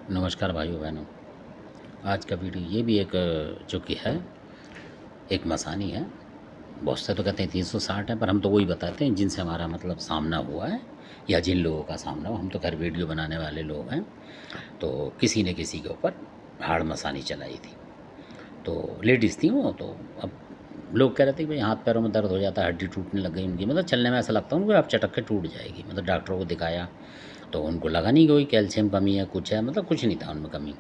नमस्कार भाइयों बहनों। आज का वीडियो ये भी एक जो कि है एक मसानी है। बहुत से तो कहते हैं 360 है, पर हम तो वही बताते हैं जिनसे हमारा मतलब सामना हुआ है या जिन लोगों का सामना हुआ। हम तो खैर वीडियो बनाने वाले लोग हैं। तो किसी ने किसी के ऊपर हाड़ मसानी चलाई थी, तो लेडीज़ थी वो। तो अब लोग कह रहे थे कि भाई हाथ पैरों में दर्द हो जाता है, हड्डी टूटने लग गई उनकी, मतलब चलने में ऐसा लगता है उनको आप चटक के टूट जाएगी। मतलब डॉक्टरों को दिखाया तो उनको लगा नहीं कि कोई कैल्शियम कमी है, कुछ है, मतलब कुछ नहीं था उनमें कमी।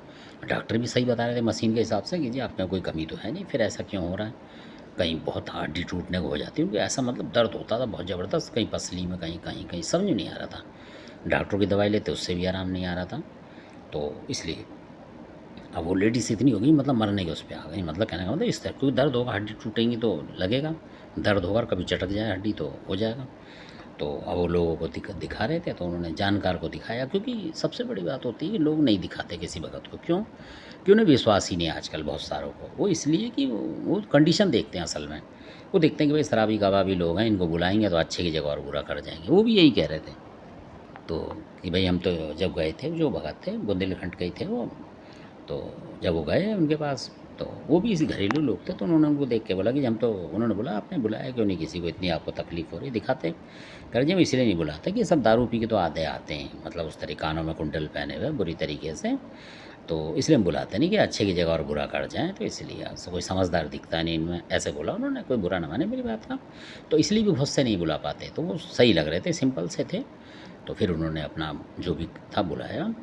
डॉक्टर भी सही बता रहे थे मशीन के हिसाब से कि जी आप में कोई कमी तो है नहीं, फिर ऐसा क्यों हो रहा है। कहीं बहुत हड्डी टूटने को हो जाती है उनको, ऐसा मतलब दर्द होता था बहुत ज़बरदस्त, कहीं पसली में, कहीं कहीं कहीं समझ नहीं आ रहा था। डॉक्टरों की दवाई लेते उससे भी आराम नहीं आ रहा था। तो इसलिए अब वो लेडीज़ इतनी हो गई, मतलब मरने के उस पे आ गई। मतलब कहने का मतलब इस तरह, क्योंकि दर्द होगा, हड्डी टूटेंगी तो लगेगा, दर्द होगा और कभी चटक जाए हड्डी तो हो जाएगा। तो अब वो लोगों को दिखा रहे थे, तो उन्होंने जानकार को दिखाया, क्योंकि सबसे बड़ी बात होती है कि लोग नहीं दिखाते किसी भगत को। क्यों? कि उन्हें विश्वास ही नहीं है आजकल बहुत सारों को। वो इसलिए कि वो कंडीशन देखते हैं असल में। वो देखते हैं कि भाई शराबी कबाबी लोग हैं, इनको बुलाएंगे तो अच्छे की जगह और बुरा कर जाएंगे। वो भी यही कह रहे थे। तो कि भाई हम तो जब गए थे, जो भगत थे बुंदेलखंड के ही थे वो, तो जब वो गए उनके पास, तो वो भी इसी घरेलू लोग थे। तो उन्होंने उनको देख के बोला कि हम तो, उन्होंने बोला आपने बुलाया क्यों नहीं किसी को, इतनी आपको तकलीफ़ हो रही, दिखाते। कह रहे जी हम इसलिए नहीं बुलाते कि सब दारू पी के तो आधे आते हैं, मतलब उस तरह कानों में कुंडल पहने हुए बुरी तरीके से। तो इसलिए हम बुलाते नहीं कि अच्छे की जगह और बुरा कर जाएँ, तो इसलिए कोई समझदार दिखता नहीं इनमें, ऐसे बोला उन्होंने। कोई बुरा ना माने मेरी बात का। तो इसलिए भी बहुत से नहीं बुला पाते, तो वो सही लग रहे थे, सिंपल से थे। तो फिर उन्होंने अपना जो भी था बुलाया,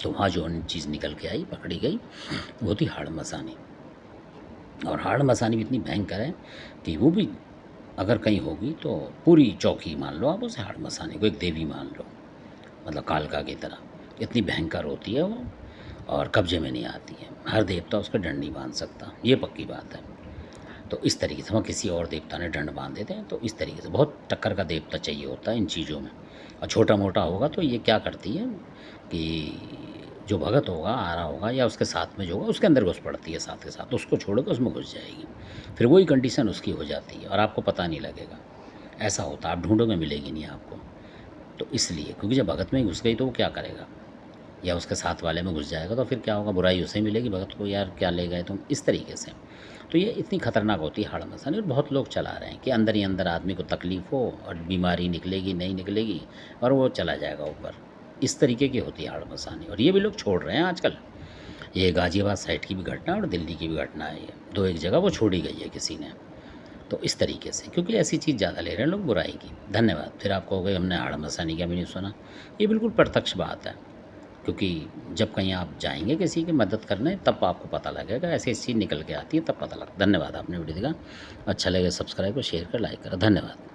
तो वहाँ जो चीज़ निकल के आई, पकड़ी गई, वो थी हाड़ मसानी। और हाड़ मसानी भी इतनी भयंकर है कि वो भी अगर कहीं होगी तो पूरी चौकी मान लो आप उसे, हाड़ मसानी को एक देवी मान लो, मतलब कालका की तरह। इतनी भयंकर होती है वो, और कब्जे में नहीं आती है। हर देवता उसका डंड नहीं बांध सकता, ये पक्की बात है। तो इस तरीके से वहाँ किसी और देवता ने डंड बांध देते हैं। तो इस तरीके से बहुत टक्कर का देवता चाहिए होता है इन चीज़ों में। और छोटा मोटा होगा तो ये क्या करती है कि जो भगत होगा आ रहा होगा या उसके साथ में जो होगा उसके अंदर घुस पड़ती है, साथ के साथ उसको छोड़ के उसमें घुस जाएगी। फिर वही कंडीशन उसकी हो जाती है और आपको पता नहीं लगेगा। ऐसा होता है, आप ढूंढोगे मिलेगी नहीं आपको। तो इसलिए, क्योंकि जब भगत में घुस गई तो वो क्या करेगा, या उसके साथ वाले में घुस जाएगा तो फिर क्या होगा, बुराई उसे मिलेगी भगत को, यार क्या ले गए तुम, इस तरीके से। तो ये इतनी खतरनाक होती है हाड़ मसानी, और बहुत लोग चला रहे हैं कि अंदर ही अंदर आदमी को तकलीफ़ हो और बीमारी निकलेगी नहीं निकलेगी और वो चला जाएगा ऊपर। इस तरीके की होती है हाड़ मसानी, और ये भी लोग छोड़ रहे हैं आजकल। ये गाज़ियाबाद साइड की भी घटना और दिल्ली की भी घटना है, ये दो एक जगह वो छोड़ी गई है किसी ने। तो इस तरीके से, क्योंकि ऐसी चीज़ ज़्यादा ले रहे हैं लोग बुराई की। धन्यवाद। फिर आपको हो गई हमने हाड़ मसानी का भी नहीं सुना। ये बिल्कुल प्रत्यक्ष बात है, क्योंकि जब कहीं आप जाएंगे किसी की मदद करने तब आपको पता लगेगा, ऐसी चीज़ निकल के आती है तब पता लगता। धन्यवाद। आपने वीडियो देखा, अच्छा लगे सब्सक्राइब और शेयर कर, लाइक करें। धन्यवाद।